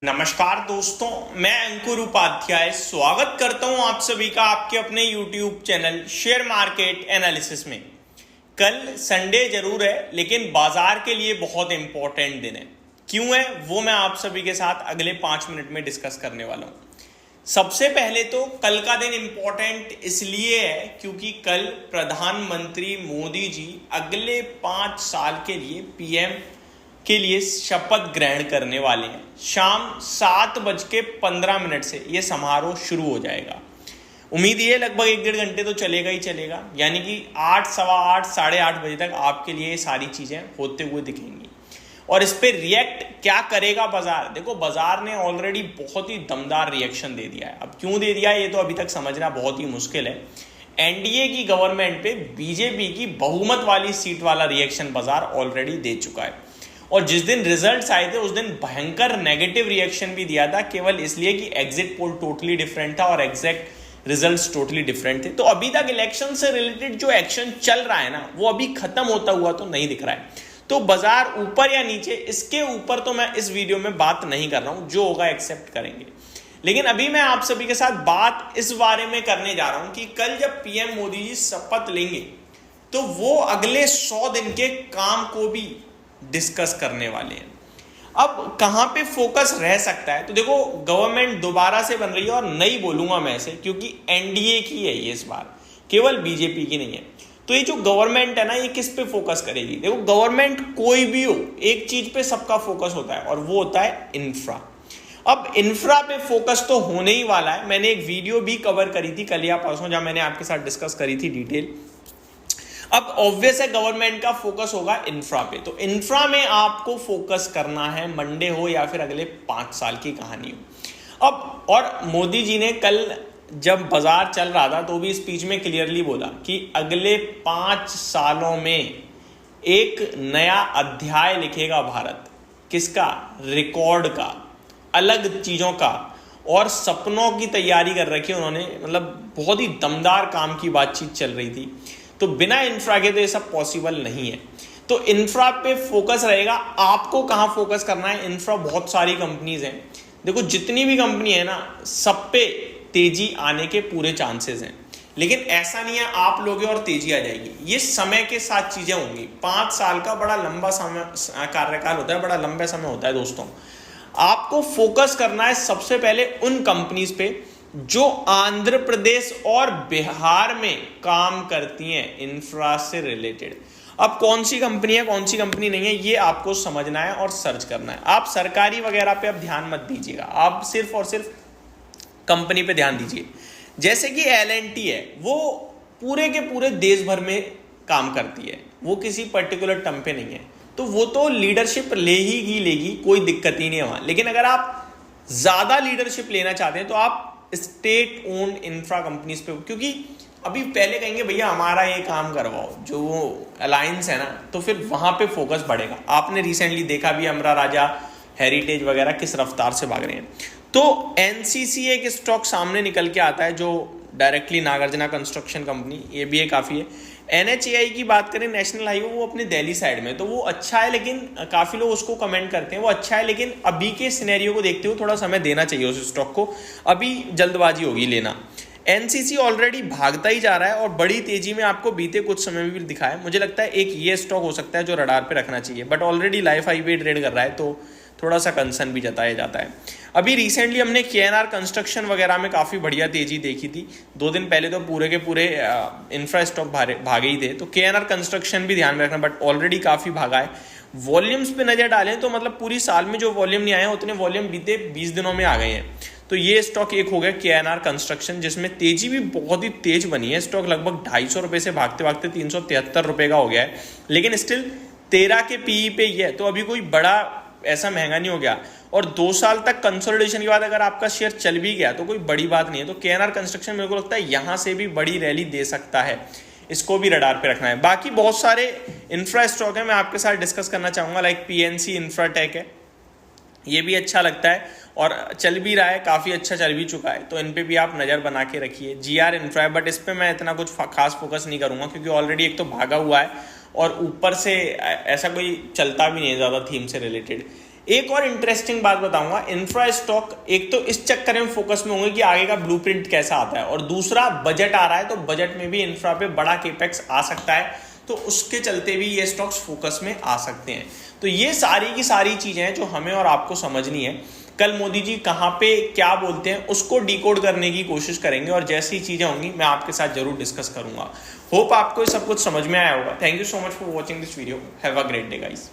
नमस्कार दोस्तों, मैं अंकुर उपाध्याय स्वागत करता हूं आप सभी का आपके अपने YouTube channel share market analysis में। कल संडे जरूर है लेकिन बाजार के लिए बहुत इंपॉर्टेंट दिन है। क्यों है वो मैं आप सभी के साथ अगले 5 मिनट में डिस्कस करने वाला हूं। सबसे पहले तो कल का दिन इंपॉर्टेंट इसलिए है क्योंकि कल प्रधानमंत्री मोदी जी अगले 5 साल के लिए पीएम के लिए शपथ ग्रहण करने वाले हैं। शाम 7:15 से यह समारोह शुरू हो जाएगा। उम्मीद ये लगभग 1-1.5 घंटे तो चलेगा ही चलेगा, यानी कि 8, सवा 8, 8:30 बजे तक आपके लिए ये सारी चीजें होते हुए दिखेंगी। और इस पे रिएक्ट क्या करेगा बाजार? देखो, बाजार ने ऑलरेडी बहुत ही दमदार रिएक्शन दे दिया है। अब क्यों दे दिया है ये तो अभी तक समझना बहुत ही मुश्किल है। एनडीए की गवर्नमेंट पे बीजेपी की बहुमत वाली सीट वाला रिएक्शन बाजार ऑलरेडी दे चुका है। और जिस दिन रिजल्ट्स आए थे उस दिन भयंकर नेगेटिव रिएक्शन भी दिया था, केवल इसलिए कि एग्जिट पोल टोटली डिफरेंट था और एग्जैक्ट रिजल्ट्स टोटली डिफरेंट थे। तो अभी तक इलेक्शन से रिलेटेड जो एक्शन चल रहा है ना, वो अभी खत्म होता हुआ तो नहीं दिख रहा है। तो बाजार ऊपर या नीचे, इसके ऊपर तो मैं इस वीडियो में बात नहीं कर रहा हूं, जो होगा एक्सेप्ट करेंगे। लेकिन अभी मैं आप सभी के साथ बात इस बारे में करने जा रहा हूं कि कल जब पीएम मोदी जी शपथ लेंगे तो वो अगले 100 दिन के काम को भी डिस्कस करने वाले हैं। अब कहां पे फोकस रह सकता है? तो देखो, गवर्नमेंट दोबारा से बन रही है और नहीं बोलूंगा मैं इसे, क्योंकि एनडीए की है ये इस बार, केवल बीजेपी की नहीं है। तो ये जो गवर्नमेंट है ना, ये किस पे फोकस करेगी? देखो, गवर्नमेंट कोई भी हो, एक चीज पे सबका फोकस होता है और वो होता है इंफ्रा। अब इंफ्रा पे फोकस तो होने ही वाला है। मैंने एक वीडियो भी कवर करी थी कल या परसों, जहां मैंने आपके साथ डिस्कस करी थी डिटेल। अब ऑब्वियस है गवर्नमेंट का फोकस होगा इंफ्रा पे। तो इंफ्रा में आपको फोकस करना है, मंडे हो या फिर अगले 5 साल की कहानी हो। अब और मोदी जी ने कल जब बाजार चल रहा था तो भी स्पीच में क्लियरली बोला कि अगले 5 सालों में एक नया अध्याय लिखेगा भारत। किसका? रिकॉर्ड का, अलग चीजों का, और सपनों की तैयारी कर रखी है उन्होंने। मतलब बहुत ही दमदार काम की बातचीत चल रही थी। तो बिना इंफ्रा के तो ये सब पॉसिबल नहीं है। तो इंफ्रा पे फोकस रहेगा। आपको कहां फोकस करना है? इंफ्रा बहुत सारी कंपनीज हैं। देखो, जितनी भी कंपनी है ना, सब पे तेजी आने के पूरे चांसेस हैं। लेकिन ऐसा नहीं है आप लोगे और तेजी आ जाएगी। ये समय के साथ चीजें होंगी। 5 साल का बड़ा लंबा समय कार्यकाल होता है, बड़ा लंबा समय होता है दोस्तों। आपको फोकस करना है सबसे पहले उन कंपनीज पे जो आंध्र प्रदेश और बिहार में काम करती हैं इंफ्रा से रिलेटेड। अब कौन सी कंपनी है, कौन सी कंपनी नहीं है, ये आपको समझना है और सर्च करना है। आप सरकारी वगैरह पे अब ध्यान मत दीजिएगा, आप सिर्फ और सिर्फ कंपनी पे ध्यान दीजिए। जैसे कि एल&टी है, वो पूरे के पूरे देश भर में काम करती है, वो किसी पर्टिकुलर टर्म पे नहीं है। तो वो तो लीडरशिप लेगी, कोई दिक्कत ही नहीं है वहां। लेकिन अगर आप ज्यादा लीडरशिप लेना चाहते हैं तो आप स्टेट ओन्ड इंफ्रा कंपनीज पे, क्योंकि अभी पहले कहेंगे भैया हमारा ये काम करवाओ, जो वो अलायंस है ना, तो फिर वहां पे फोकस बढ़ेगा। आपने रिसेंटली देखा भी अमरा राजा, हेरिटेज वगैरह किस रफ्तार से भाग रहे हैं। तो एनसीसी एक स्टॉक सामने निकल के आता है जो डायरेक्टली नागार्जुना कंस्ट्रक्शन कंपनी, ये भी है काफी है। एनएचएआई की बात करें, नेशनल हाईवे, वो अपने दिल्ली साइड में, तो वो अच्छा है। लेकिन काफी लोग उसको कमेंट करते हैं वो अच्छा है, लेकिन अभी के सिनेरियो को देखते हुए थोड़ा समय देना चाहिए उस स्टॉक को। अभी जल्दबाजी होगी लेना। एनसीसी ऑलरेडी भागता ही जा रहा है और बड़ी तेजी में आपको बीते कुछ समय में भी दिखा है। मुझे लगता है एक ये स्टॉक हो सकता है जो रडार पे रखना चाहिए, बट ऑलरेडी लाइफ हाई पे ट्रेड कर रहा है तो थोड़ा सा कंसर्न भी जताया जाता है। अभी रिसेंटली हमने केएनआर कंस्ट्रक्शन वगैरह में काफ़ी बढ़िया तेजी देखी थी। 2 दिन पहले तो पूरे के पूरे इंफ्रा स्टॉक भागे ही थे, तो केएनआर कंस्ट्रक्शन भी ध्यान में रखना, बट ऑलरेडी काफ़ी भागा है। वॉल्यूम्स पे नजर डालें तो मतलब पूरी साल में जो वॉल्यूम नहीं आए उतने वॉल्यूम बीते 20 दिनों में आ गए हैं। तो ये स्टॉक एक हो गया केएनआर कंस्ट्रक्शन, जिसमें तेजी भी बहुत ही तेज बनी है। स्टॉक लगभग 250 रुपये से भागते भागते 373 रुपये का हो गया है, लेकिन स्टिल 13 के पीई पे ही है। तो अभी कोई बड़ा ऐसा महंगा नहीं हो गया। और 2 साल तक कंसोलिडेशन के बाद अगर आपका शेयर चल भी गया तो कोई बड़ी बात नहीं है। तो केएनआर कंस्ट्रक्शन मेरे को लगता है यहां से भी बड़ी रैली दे सकता है, इसको भी रडार पे रखना है। बाकी बहुत सारे इंफ्रा स्टॉक है, मैं आपके साथ डिस्कस करना चाहूंगा। लाइक पीएनसी इंफ्राटेक है, ये भी अच्छा लगता है और चल भी रहा है, काफ़ी अच्छा चल भी चुका है। तो इन पे भी आप नज़र बना के रखिए। जीआर इंफ्रा है, बट इस पर मैं इतना कुछ खास फोकस नहीं करूंगा क्योंकि ऑलरेडी एक तो भागा हुआ है और ऊपर से ऐसा कोई चलता भी नहीं है ज़्यादा थीम से रिलेटेड। एक और इंटरेस्टिंग बात बताऊंगा, इंफ्रा स्टॉक एक तो इस चक्कर में फोकस में होंगे कि आगे का ब्लूप्रिंट कैसा आता है, और दूसरा बजट आ रहा है तो बजट में भी इंफ्रा पे बड़ा केपेक्स आ सकता है, तो उसके चलते भी ये स्टॉक्स फोकस में आ सकते हैं। तो ये सारी की सारी चीजें हैं जो हमें और आपको समझनी है। कल मोदी जी कहाँ पे क्या बोलते हैं उसको डिकोड करने की कोशिश करेंगे, और जैसी चीजें होंगी मैं आपके साथ जरूर डिस्कस करूंगा। होप आपको ये सब कुछ समझ में आया होगा। Thank you so much for watching this video. Have a great day guys.